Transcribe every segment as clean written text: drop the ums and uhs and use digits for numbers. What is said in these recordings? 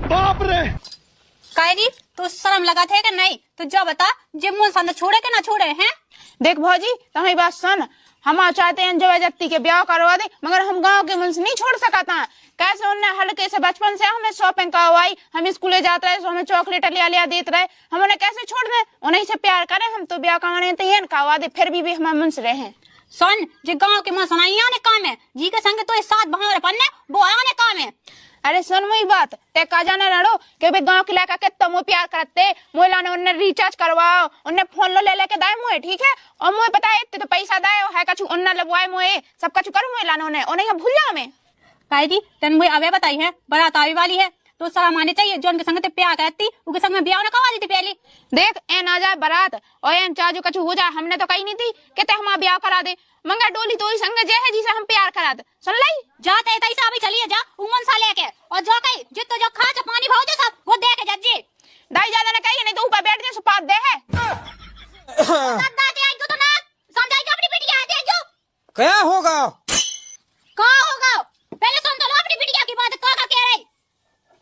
बाप रे कायरी तो शर्म लगा थे कि नहीं? तो जो बता जिम सन छोड़े के ना छोड़े हैं? देख भौजी तुम्हारी बात सुन, हम चाहते हैं जबरदस्ती के ब्याह करवा दे, मगर हम गांव के मन से नहीं छोड़ सकता। कैसे उन्हें हल्के से बचपन से हमें शॉपिंग करवाई, हम स्कूले जाते रहे, हमें चॉकलेट लिया देते रहे, हम उन्हें कैसे छोड़ दें? उन्हीं से प्यार करें हम तो ब्याह करवाने तैयार करवा दे, फिर भी हमारे मन से रहे। सुन जे गांव के मन सुनाई आने काम है जी के संग तो इस साथ भावर पन्ने वो आने काम है। अरे सुन वही बात ते का जाने लड़ो कि भाई गांव के लड़का के तुम प्यार करते मोए लाने उन्हें रिचार्ज करवाओ, उन्हें फोन लो ले लेके दाए मोए, ठीक है? और मोए पता है तो पैसा दाए है कछु उन्ना लगवाए मोए सब कछु करो मोए लाने उन्हें भूल जाओ मैं। कायरी तन मुझे अवे बताई है बारात आने वाली है तो शर्म आने चाहिए जो उनके संग ते प्यार करती उनके संग में ब्याह न करवा देती पहले। देख ए ना जाए बारात और एन चाजू कछु हो जाए, हमने तो कही नहीं थी कहते हम ब्याह करा दे, मंगा डोली तो संग जे है जिसे हम प्यार करा दे। सुन लाई जाते तैसा अभी चलिए जा उमन सा लेके और जो कही जितो जो खा पानी भाव जो सब वो दे के जज्जी दाई ज्यादा न कही नहीं तो ऊपर बैठ जाए सुपात दे है। दादा दे आई तो ना समझाई अपनी बिटिया दे जो क्या होगा पहले सुन तो लो अपनी बिटिया की बात का कह रही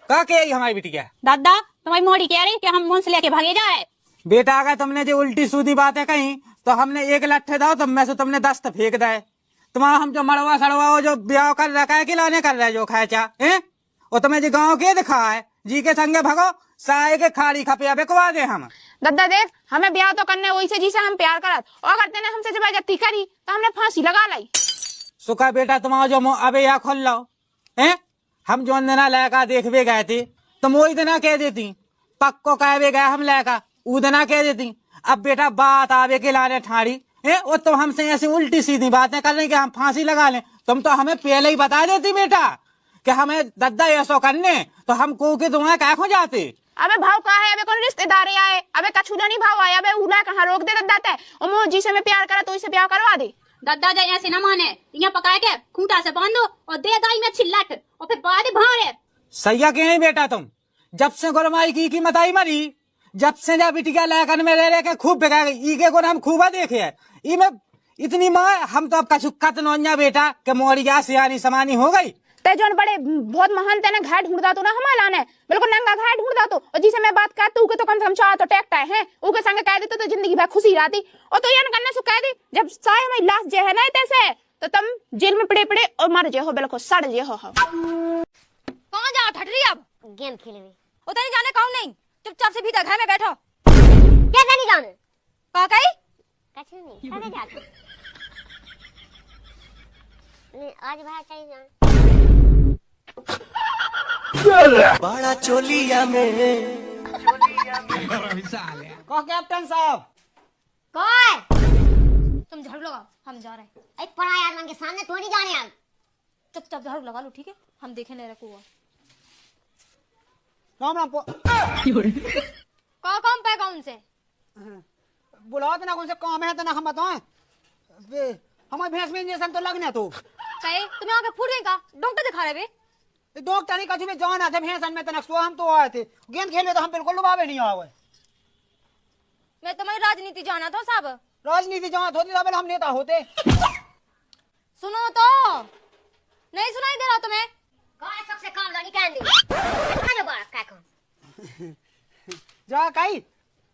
का के हमारी बिटिया दादा तुम्हारी मोड़ी कह रही कि हम मुंह से लेके भागे जाए। बेटा अगर तुमने जो उल्टी सूदी बातें कही तो हमने एक लट्ठे दाओ तो मैं से तुमने 10 फेंक दाए। तुम्हारा हम जो मड़वा सड़वा जो ब्याह कर रखा है खिलाने कर रहे जो खाए चा और तुम्हें जो गाँव के दिखा है जी के संगे भगो साए के खाड़ी खपिया बेकवा दे हम। दादा देख हमें ब्याह तो करने वही से जिसे हम प्यार करत और करते ने हमसे जबरदस्ती करी तो हमने फांसी लगा लाई। सुखा बेटा तुम्हारा जो अबे या खोल लो हम जो दिना लड़का देखवे गए थे तुम वही दिना कह देती पक्को कहवे गए हम लड़का ऊ दिना कह देती। अब बेटा बात आवे के लाने ठाड़ी और तुम हमसे ऐसी उल्टी सीधी बातें कर रही कि हम फांसी लगा लें। तुम तो हमें पहले ही बता देती बेटा कि हमें दद्दा ऐसा करने तो हम को के तुम्हें क्या खो जाते। अबे भाव का है, अबे कौन रिश्तेदार आए, अबे कछुला नहीं भाव आया, अबे उला कहाँ रोक दे दद्दा ते और मो जी से मैं प्यार करा तो इसे प्यार करवा दे। दादा जाए ऐसे न माने यहाँ पका के खूंटा से बांधो और दे दाई में छिल्लट और फिर बाद भारे सैया के हैं बेटा तुम जब से गुरमाई की मताई मरी जब से जा बिटिया लैकन में रह के खूब बेगा ई के गुण हम खूबा देखे है ई में इतनी माँ हम तो अब का छुक्का नौनिया बेटा के मोरिया सियानी समानी हो गई। ते जोन बड़े बहुत महान तेने घाट ढूंढदा तो ना हमारा लाने बिल्कुल नंगा घाट ढूंढदा तो और जिसे मैं बात करता हूँ तो कम से कम चाह तो टेकता है उनके संग कह देते तो जिंदगी भर खुशी रहती और तो ये करने से कह दी जब साय हमारी लाश जे है ना तैसे तो तुम जेल में पड़े पड़े और मर जे हो बिल्कुल सड़ जे हो। कौन जा ठट रही अब गेम खेले में उतर नहीं जाने कौन नहीं चुपचाप से भीतर घर में बैठो। कैसे नहीं जाने का कही कैसे नहीं कैसे जाते नहीं आज बाहर चाहिए जान बड़ा चोलिया में कहो कैप्टन साहब कौन तुम झाड़ू लगाओ हम जा रहे हैं। एक पढ़ाई आदमी के सामने थोड़ी जाने आप चुपचाप झाड़ू लगा लो ठीक है हम देखे नहीं रखूंगा कौन पे कौन से बुलाओ तो ना कौन से काम है तो ना हम बताएं हमारे भैंस में इंजेक्शन तो लगना तो कहे तुम्हें आके फूट गई का डॉक्टर दिखा रहे बे डॉक्टर नहीं कछु में जान आते भैंस में तनक सो हम तो आए थे गेंद खेलने तो हम बिल्कुल लुभावे नहीं आवे। मैं तुम्हारी राजनीति जाना था साहब राजनीति जान होती तब हम नेता होते। सुनो तो नहीं सुनाई दे रहा तुम्हें कौन सबसे काम लानी कहंदी खाने बात क्या कौन जा कहीं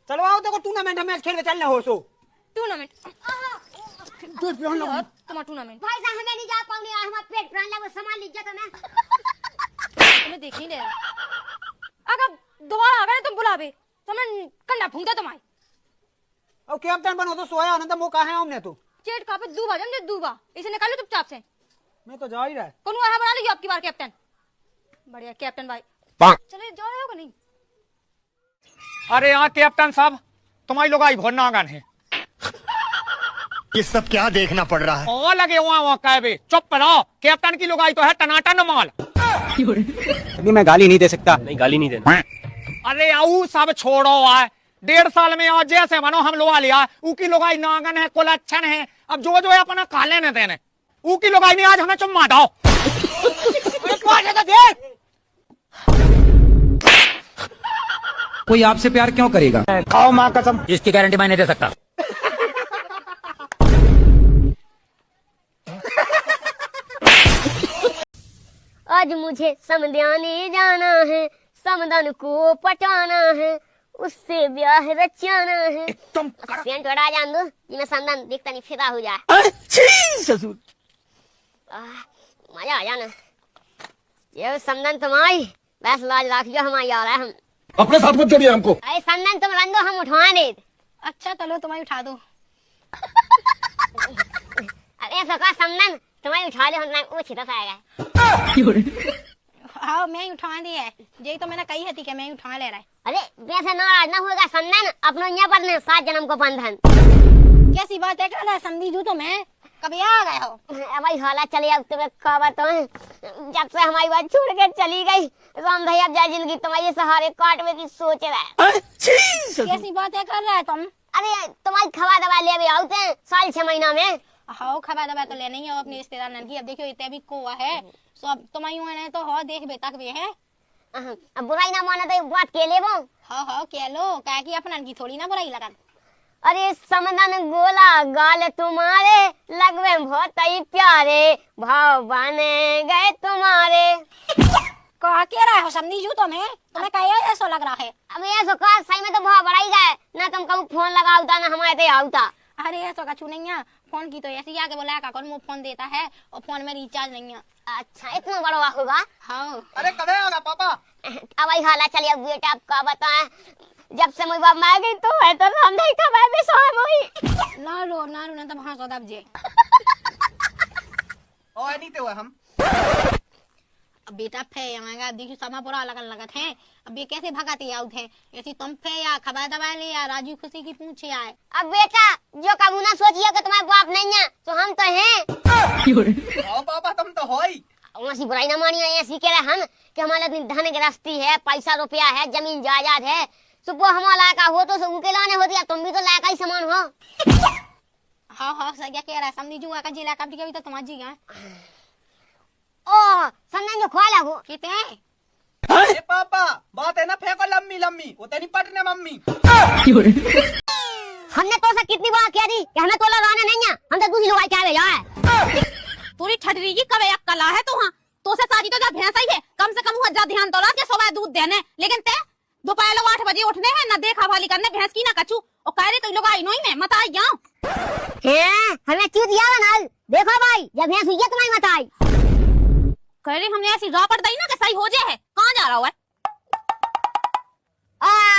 चलवाओ तो टूर्नामेंट मैच खेल के चलना हो सो टूर्नामेंट तुम्हारा टूर्नामेंट भाई साहब हमें नहीं जा पाऊंगी हमारा पेट प्राण लगे संभाल लीजिए तो मैं तुम्हें देख नहीं ले अगर दोबारा आ गए तुम बुलावे तो मैं कंडा फूंकता तुम्हारी और कैप्टन बनो तो सोया ना तो मुका है हमने तो चेट का पे दूबा जम दूबा इसे निकालो चुपचाप से मैं तो जा ही रहा कौन वहां बना लीजिए आपकी बार कैप्टन बढ़िया कैप्टन भाई चले जा रहे हो कि नहीं। अरे यहाँ कैप्टन साहब तुम्हारी लोग आई बहुत नागन है ये सब क्या देखना पड़ रहा है और लगे वहाँ कहवे चुप रहो कैप्टन की लोग आई तो है टनाटन माल। अभी मैं गाली नहीं दे सकता। नहीं गाली नहीं देना। अरे आऊ सब छोड़ो आए 1.5 साल में और जैसे बनो हम लोग लिया ऊकी लोग आई नागन है कुलच्छन है अब जो जो है अपना खा लेने देने ऊकी लोग आई नहीं आज हमें चुम्मा दो। कोई आपसे प्यार क्यों करेगा? खाओ माँ कसम इसकी गारंटी मैं नहीं दे सकता। आज मुझे समझाने जाना है समदन को पटाना है, उससे ब्याह रचाना है। एकदम सेंट उड़ा जान दो, जिसमें समदन दिखता नहीं फिदा हो जाए। ससुर मजा आ जाना। ये समदन तुम्हारी बस लाज राखियो, हमारी आ रहा है। हम अपने साथ मत छोड़िए हमको। अरे समदन तुम रंग दो, हम उठवा दे। अच्छा चलो तुम्हें उठा दो। अरे सका समदन तुम्हारी उठा ले, हम वो छिटा आएगा। हाँ मैं ही उठा दी है, यही तो मैंने कही थी कि मैं ही उठा ले रहा है। अरे वैसे नाराज ना होगा समदन, अपनो यहाँ पर ने 7 जन्म को बंधन। कैसी बात है, कर समझी जू तो मैं कभी आ गए हो। भाई हाला चले, अब तुम्हें खबर तो है, जब से हमारी बात छोड़ के चली गई राम भैया अब जाए जिंदगी तुम्हारे सहारे काटने की सोच रहा है। कैसी बात है कर रहा है तुम? अरे तुम्हारी खवा दवा ले आते हैं साल 6 महीना में। हाँ खबर दबा तो लेना ही है अपने रिश्तेदार की। अब देखियो इतने भी कोआ है सब तुम्हारी तो हो देख बेतक भी है। अब बुराई ना माना तो बात के ले वो। हाँ कह लो, क्या की अपना की थोड़ी ना बुराई लगा। अरे समदन गोला गाल तुम्हारे लगवे बहुत ही प्यारे, भाव बने गए तुम्हारे। कहा कह रहा है समझी जू तुम्हें क्या ऐसा लग रहा है? अब ऐसा कहा सही में तो भाव बढ़ाई गए ना, तुम कब फोन लगाता ना हमारे तो आवता। अरे ऐसा कछु नहीं है, फोन की तो ऐसे आके बोला का कौन मुझे फोन देता है और फोन में रिचार्ज नहीं है। अच्छा इतना बड़ा होगा। हाँ अरे कब आना पापा? अब वही हाला चलिए बेटा, आपका बताएं जब से मुझे बाप मार गई तो है तो हम नहीं खबर भी सोए हुई। ना रो ना तो भाषा दब जे। ओ नहीं तो हम अब बेटा फे आएगा देखियो समा बुरा लगन लगत है। अब ये कैसे भगाते आउट है, ऐसी तुम फे या खबर दबा ले या राजू खुशी की पूछे आए। अब बेटा जो कबू ना सोचिए कि तुम्हारे बाप नहीं है तो हम तो हैं। हाँ पापा तुम तो हो ही। ऐसी बुराई ना मानिए, ऐसी कह रहे हम कि हमारे धन गृहस्थी है, पैसा रुपया है, जमीन जायदाद है, सुबह हमारा का हो तो उनके लाने होती है, तुम भी तो लायक ही समान हो। हाँ सही कह रहा है समझी जुआ का जिला कब तो तुम्हारी जी है। ओ समझ जो खोला वो कितने अरे पापा बात है ना फेंको लम्मी लम्मी, वो तेरी पटने मम्मी। हमने तो से कितनी बार कह दी कि हमें तो लगाना नहीं है, हम तो दूसरी लोग क्या भेजा है। पूरी ठटरी की कवे अक्कल है तो से शादी तो जा भैंस ही है, कम से कम हुआ जा ध्यान तो के सुबह दूध देने, लेकिन ते दोपहर लोग 8 बजे उठने हैं ना देखा भाली करने भैंस की ना कचू और कह रहे तो लोग आई नहीं में मत आई जाओ। हमें क्यों दिया बना देखो भाई, जब भैंस हुई है तुम्हारी मत आई। कह रहे हमने ऐसी राह पड़ दी ना कि सही हो जाए है, कहाँ जा रहा है?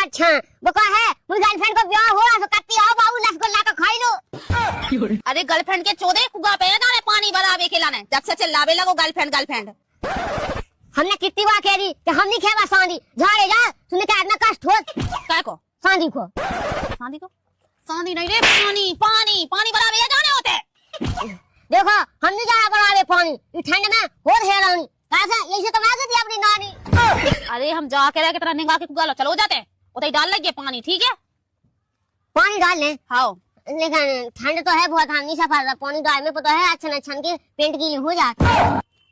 अच्छा वो कहा है मुझे गर्लफ्रेंड को ब्याह हो रहा तो कत्ती आओ बाबू रसगुल्ला का खाई लो। अरे गर्लफ्रेंड के चौदह कुआ पे जाने पानी भरावे खिलाने, जब से चिल्लावे लगो गर्लफ्रेंड। हमने कितनी बार कह दी कि हम नहीं खेवा सांदी झाड़े जा, तूने क्या इतना कष्ट हो क्या को सांदी को सांदी नहीं रे, पानी भरावे जाने होते। देखो हम नहीं जाया बनावे पानी इस ठंड में हो हैरानी कैसे यही तो मैं थी अपनी नानी। अरे हम जाके रह के तरह निगाह के कुआ चलो जाते उधर डाल लगे पानी, ठीक है पानी डाल ले। हाँ लेकिन ठंड तो है बहुत, हम नहीं सफर रहा पानी डाल में पता है अच्छा छन के पेंट की हो जाता है।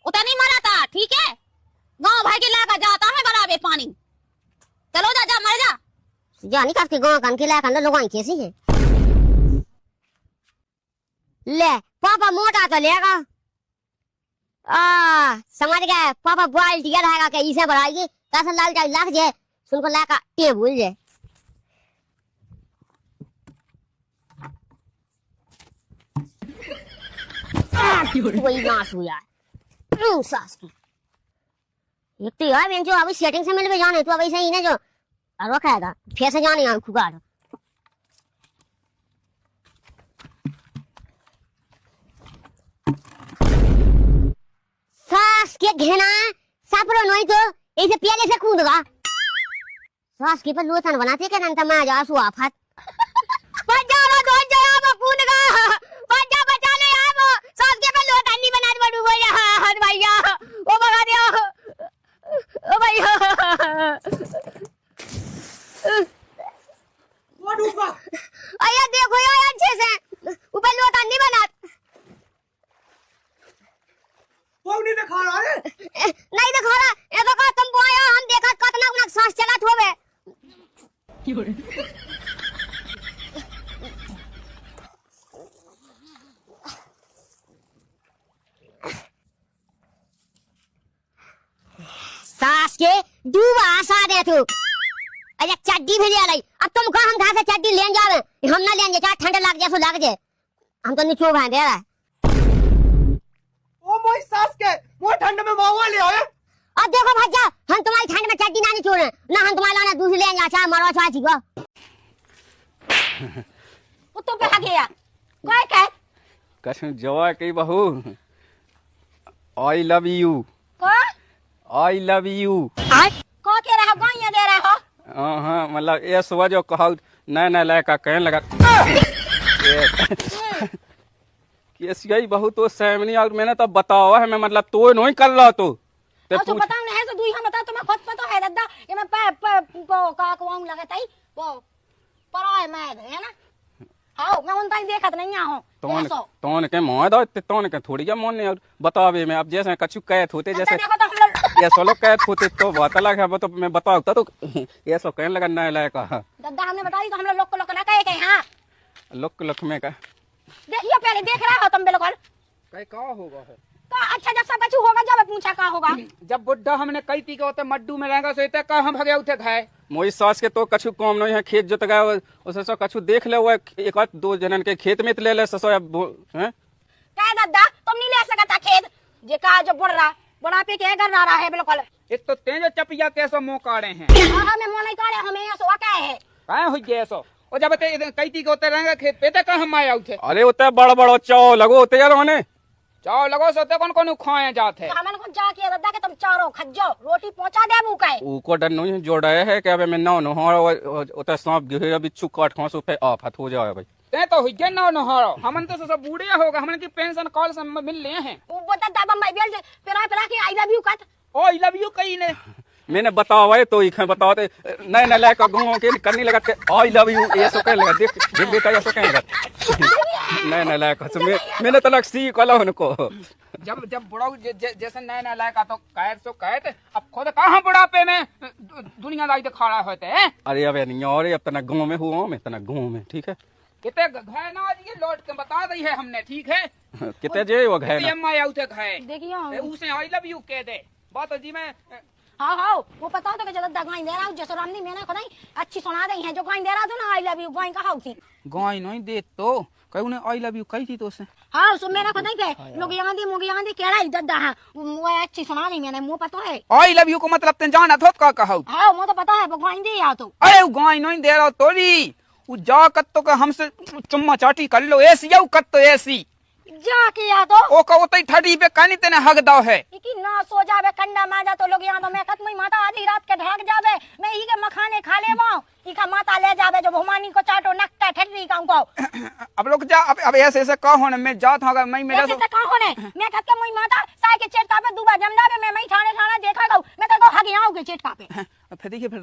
उतना नहीं मरा था, ठीक है गाँव भाई के लाका जाता है बराबर पानी, चलो जा मर जा। जानी करती गाँव कन के लाकर लोग कैसी है। ले पापा मोटा तो लेगा, समझ गए पापा बॉयल दिया रहेगा कि इसे बढ़ाएगी कैसे लाल जाए लग जाए सुनको लाका टे भूल जाए। वही नाश हुआ सास की एक तो यार मैं जो अभी सेटिंग से मिल भी जाने तो अभी सही ना जो और खाएगा फिर से जाने आंखों का सास के घेना सापरो नहीं तो ऐसे पियाले से कूदगा सास के पर लोचन बनाते के नंतर मैं जा सु आफत बचाओ दो जाओ कूदगा बचा बचा ले आओ सास के पर लोचन नहीं बना बड़ू भैया भैया ओ भगा दिया ओ भैया वो डूबा। आया देखो यार अच्छे से ऊपर लोटा नहीं बना वो नहीं दिखा रहा है। नहीं दिखा रहा ये तो कहा तुम आया हम देखा कितना उनका सांस चला थोबे। सास सास के डूबा आशा दे तू अरे चड्डी भी ले आई अब तुम कहा हम घर से चड्डी ले जावे हम ना लेंगे चाहे ठंड लग जाए सो लग जाए हम तो नीचो भाई दे रहा है ओ मोई सास के वो ठंड में महुआ ले आए। अब देखो भज्जा हम तुम्हारी ठंड में चड्डी ना निचोड़े ना हम तुम्हारा लाना दूसरी ले जा चाहे मरवा चाची को वो तो पे गया काय काय कसम जवा की बहू आई लव यू को आई लव यू को के रहा गाय दे रहा हो हाँ मतलब ये सुबह जो कहा नया लड़का कहने लगा यही बहू तो सैमनी और मैंने तो बतावा है मैं मतलब तो नहीं कर रहा तो तो बताओ ना है तो दुई हम बता तुम्हें खुद पता है दादा ये मैं को का को लगाताई वो परा है मैं है ना आओ मैं उन ताई देखत नहीं हूं तोन के मोह दो तोन के थोड़ी क्या मोन और बतावे मैं अब जैसे कछु कैद होते जैसे देखो तो हम लोग ये सोलो कैद होते तो बात अलग है तो मैं बताऊं तो ये सो कहने लगा नया लड़का दादा हमने बता दी तो हम लोग लोक ना कहे के हां लुक में का देखियो पहले देख रहा हो तुम बिल्कुल कई का होगा है तो अच्छा जब सब कुछ होगा जब पूछा का होगा जब बुड्ढा हमने कई पी के होते मड्डू में रहेगा सोते का हम भगे उठे खाए मोई सास के तो कछु कम नहीं है खेत जोत गए उसे सो कछु देख ले वो एक आध दो जनन के खेत में ले ससो हैं क्या दादा तुम नहीं ले सकता खेत जे का जो बड़ा पे के कर रहा है बिल्कुल एक तो तेज चपिया कैसो मुंह काढ़े हैं हमें मोन नहीं काढ़े हमें ऐसा क्या है काय हो गया सो और जब ते कई पी के होते रहेगा खेत पे तक हम आया उठे अरे उते बड़ बड़ो चाव लगो उते यार होने चाव लगो सोते कौन कौन खाए जाते है तो हमन को जा के दादा के तुम चारों खज्जो रोटी पहुंचा दे मुंह के ऊको डर नहीं जोड़ा है कि अब मैं ना न हो उते सांप गिरे बिच्छू काट खांसो पे आफत हो जाए भाई ते तो हुई गया ना नहारो हमन तो सब बूढ़े होगा हमन की पेंशन कॉल से मिल लिए हैं वो बता दादा मैं बेल पेरा के आई लव यू कत ओ आई लव यू कई ने मैंने बतावा तो ही बताते नए लड़का गाँव के करने लगा आई लव यू ये सो कह लगा देख बेटा ये सो कह लगा नए लड़का मैंने तो लग सी कला उनको जब बुढ़ा जैसे नया लायका तो कैद सो कैद अब खुद कहाँ बुढ़ापे में दुनियादारी तो खड़ा होते हैं अरे अब नहीं और अब तना गाँव में हुआ मैं तना गाँव में ठीक है कितने घाय ना ये लौट के बता दी है हमने ठीक है कितने जे वो घाय ना अम्मा उठे घाय देखियो उसे आई लव यू कह दे बात जी मैं हाँ वो पता तो कि जब गाय दे रहा हूँ जैसे रामनी मैंने खुद अच्छी सुना दी है जो गाय दे रहा था ना आई लव यू गाय कहा थी गाय नहीं दे तो कहीं ने आई लव यू कही थी तो उसने हाँ सो मैंने खुद पे लोग यहाँ दी मुझे यहाँ दी कह रहा है दद्दा है वो अच्छी सुना दी मैंने मुँह पता है आई लव यू को मतलब तेन जाना थोत का कहा हाँ वो तो पता है वो गाय दे या तो अरे वो गाय नहीं दे रहा तोरी वो जा कत तो का हमसे चुम्मा चाटी कर लो ऐसी या कत तो ऐसी जा के या तो ओ का उतई ठड़ी पे कानी तेने हक दाव है कि ना सो जावे कंडा माजा तो लोग यहाँ तो मैं खत्म ही माता आधी रात के ढाक जावे मैं ही के मखाने खा ले वो ई का माता ले जावे जो भुमानी को चाटो नकटा ठटरी का उनको अब लोग जा अब ऐसे ऐसे का होने मैं जात होगा मैं मेरा ऐसे का होने मैं खत के मुई माता साय के चेटका पे दुबा जमदा पे मैं थाने थाना देखा गऊ मैं तो हग यहाँ के चेटका पे फिर देखिए फिर